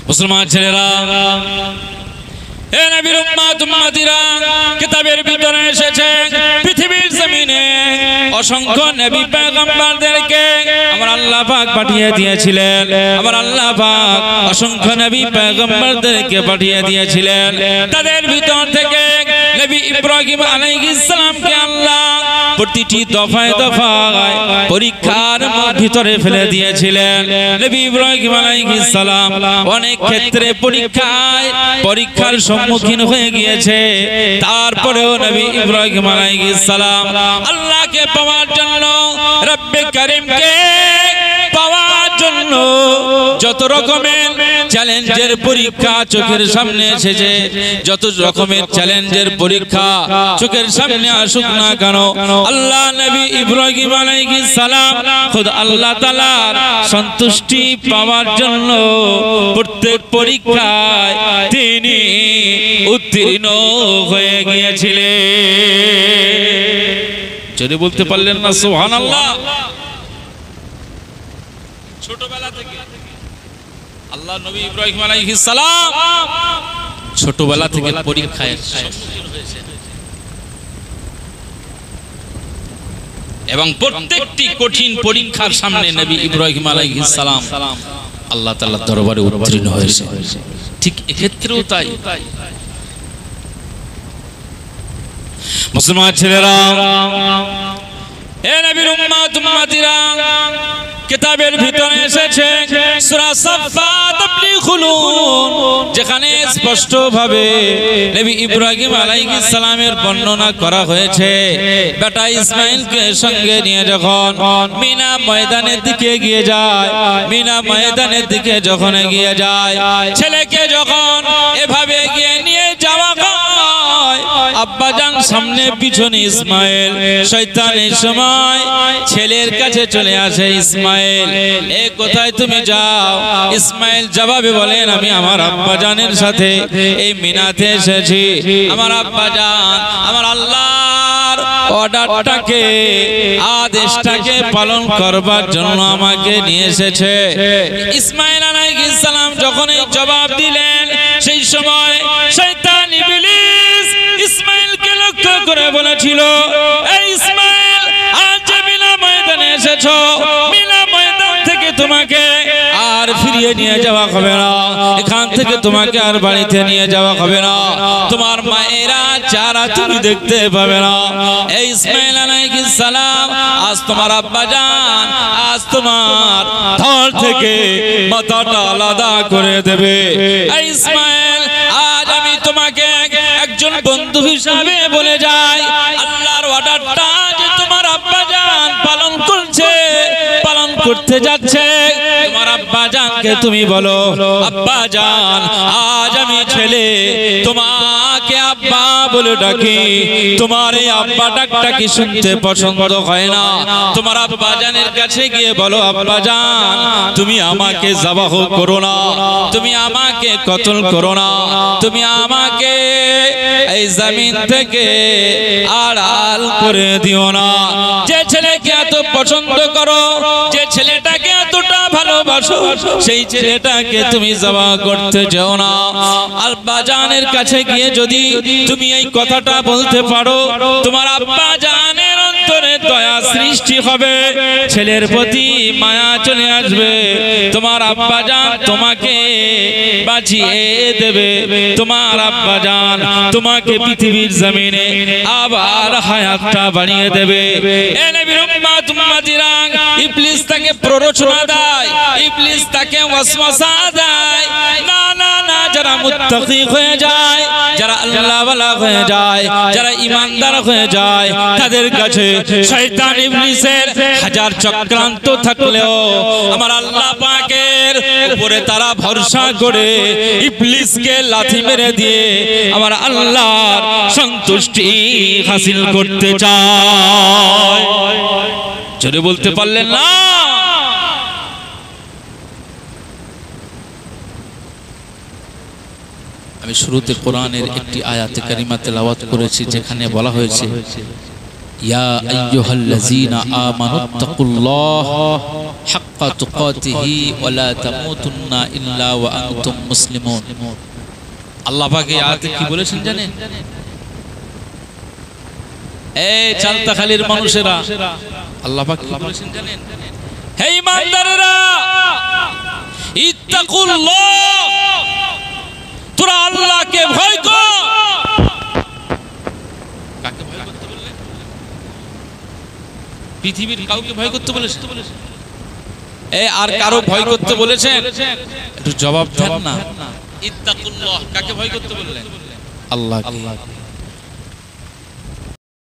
মুসলমান ছেলেরা, হে নবীর উম্মত উম্মতিরা, কিতাবের ভিতরে এসেছে পৃথিবীর জমিনে অসংখ্য নবী পয়গম্বরদেরকে আমার আল্লাহ পাক পাঠিয়ে দিয়েছিলেন। আমার আল্লাহ পাক অসংখ্য নবী পয়গম্বরদেরকে পাঠিয়ে দিয়েছিলেন। তাদের ভিতর থেকে নবী ইব্রাহিম আলাইহিস সালামকে আল্লাহ প্রতিটি দফায় দফায় পরীক্ষার ভিতরে ফেলে দিয়েছিলেন। নবী ইব্রাহিম আলাইহিস সালাম অনেক ক্ষেত্রে পরীক্ষার সম্মুখীন হয়ে গিয়েছে। তারপরেও নবী ইব্রাহিম আলাইহিস সালাম আল্লাহকে পাওয়ার জন্য, রব্বে কারীমকে পাওয়ার জন্য যত রকমের চ্যালেঞ্জের পরীক্ষা চোখের সামনে এসেছে, যত রকমের চ্যালেঞ্জের পরীক্ষা চোখের সামনে আসুক না কেন, আল্লাহ নবী ইব্রাহিম আলাইহিস সালাম খুদ আল্লাহ তাআলার সন্তুষ্টি পাওয়ার জন্য প্রত্যেক পরীক্ষায় তিনি উত্তীর্ণ হয়ে গিয়েছিলেন। যদি বলতে পারলেন না সুবহানাল্লাহ। ছোটবেলা থেকে আল্লাহ নবী ইব্রাহিম আলাইহিস সালাম ছোটবেলা থেকে পরীক্ষায় সম্মুখীন হয়েছেন এবং প্রত্যেকটি কঠিন পরীক্ষার সামনে নবী ইব্রাহিম আলাইহিস সালাম আল্লাহ তাআলার দরবারে উত্তীর্ণ হয়েছে। ঠিক এক্ষেত্রেও তাই। মুসলমান ছেলেরা, হে নবীর উম্মত উম্মতিরা, কিতাবের ভিতরে এসেছে সূরা সাফফাত আপনি খুলুন, যেখানে স্পষ্ট ভাবে নবী ইব্রাহিম আলাইহিস সালামের বর্ণনা করা হয়েছে। বেটা ইসমাঈলকে সঙ্গে নিয়ে যখন মিনা ময়দানের দিকে এগিয়ে যায়, মিনা ময়দানের দিকে যখন এগিয়ে যায়, ছেলেকে যখন এভাবে এগিয়ে নিয়ে যাওয়া হয়, আব্বাজান সামনে পিছনে ইসমাঈল, শয়তান এই সময় ছেলের কাছে চলে আসে, ইসমাঈল এ কোথায় তুমি যাও? ইসমাঈল জবাবে বলেন, আমি আমার আব্বাজানের সাথে এই মিনাতে এসেছি। আমার আব্বাজান আমার আল্লাহর অর্ডারটাকে, আদেশটাকে পালন করবার জন্য আমাকে নিয়ে এসেছে। ইসমাঈল আলাইহিস সালাম যখন এই জবাব দিলেন, সেই সময় শয়তান ইবলিস ইসমাঈলকে লক্ষ্য করে বলেছিল, এই ইসমাঈল, আজ মিনা ময়দানে এসেছো, মিনা ময়দান থেকে তোমাকে আর ফিরিয়ে নিয়ে যাওয়া হবে না, এখান থেকে তোমাকে আর বাড়িতে নিয়ে যাওয়া হবে না, তোমার মায়েরা চারা তুমি দেখতে পাবে না। এই ইসমাঈল আলাইহিস সালাম, আজ তোমার আব্বাজান আজ তোমার ধর থেকে মাথাটা আলাদা করে দেবে। এই ইসমাঈল, আজ আমি তোমাকে একজন বন্ধু হিসাবে বলে যাই, আল্লাহর অর্ডারটা যে তোমার আব্বাজান পালন করছে, পালন করতে যাচ্ছে, তোমার আব্বাজানকে তুমি বলো, আব্বাজান আজ আমি ছেলে তোমাকে আব্বা বলে ডাকি, তোমার এই আব্বা ডাকটা কি শুনতে পছন্দ হয় না? তোমার আব্বাজানের কাছে গিয়ে বলো, আব্বাজান তুমি আমাকে জবাহ করো না, তুমি আমাকে কতল করো না, তুমি আমাকে এই জমিন থেকে আড়াল করে দিও না। যে ছেলেকে এত পছন্দ করো, যে ছেলেটাকে এতটা ভালোবাসো, সেই ছেলেটাকে তুমি জবাহ করতে যাও না। আব্বাজানের কাছে গিয়ে যদি তুমি এই কথাটা বলতে পারো, তোমার আব্বাজানের অন্তরে দয়া সৃষ্টি হবে, ছেলের প্রতি মায়া চলে আসবে, তোমার আব্বাজান তোমাকে বাঁচিয়ে দেবে, তোমার আব্বাজান তোমাকে পৃথিবীর জমিনে আবার হায়াতটা বাড়িয়ে দেবে। এ নবীর উম্মত উম্মতিরা, ইবলিস তাকে প্ররোচনা দেয়, ইবলিস তাকে ওয়াসওয়াসা দেয়, না না না, যারা মুত্তাকি হয়ে যায়, যারা আল্লাহ ওয়ালা হয়ে যায়, যারা ঈমানদার হয়ে যায়, তাদের কাছে শয়তান ইবলিসের হাজার চক্রান্ত থাকলেও আমার আল্লাহ পাকের উপরে তারা ভরসা করে ইবলিসকে লাথি মেরে দিয়ে আমার আল্লাহর সন্তুষ্টি হাসিল করতে চায়। যদি বলতে পারলেন না। আমি শুরুতে কোরআনের একটি আয়াতে কারিমা তেলাওয়াত করেছি, যেখানে বলা হয়েছে, ইয়া আইয়ুহাল্লাযীনা আমানুত্তাকুল্লাহ হাক্কা হাক্কা তুকাতিহি ওয়া লা তামুতুন্না ইল্লা ওয়া আনতুম মুসলিমুন। আল্লাহ পাক এই আয়াতে কি বলেছেন জানেন? এই চালতাখালীর মানুষেরা আল্লাহ পাক কি বলেছেন জানেন? হে ঈমানদারেরা, ইত্তাকুল্লাহ, তোরা আল্লাহকে ভয় কর। কাকে ভয় করতে বললেন? পৃথিবীর কাউকে ভয় করতে বলেছেন? এই আর কারো ভয় করতে বলেছেন? একটু জবাব দেন না। ইত্তাকুল্লাহ কাকে ভয় করতে বললেন? আল্লাহ।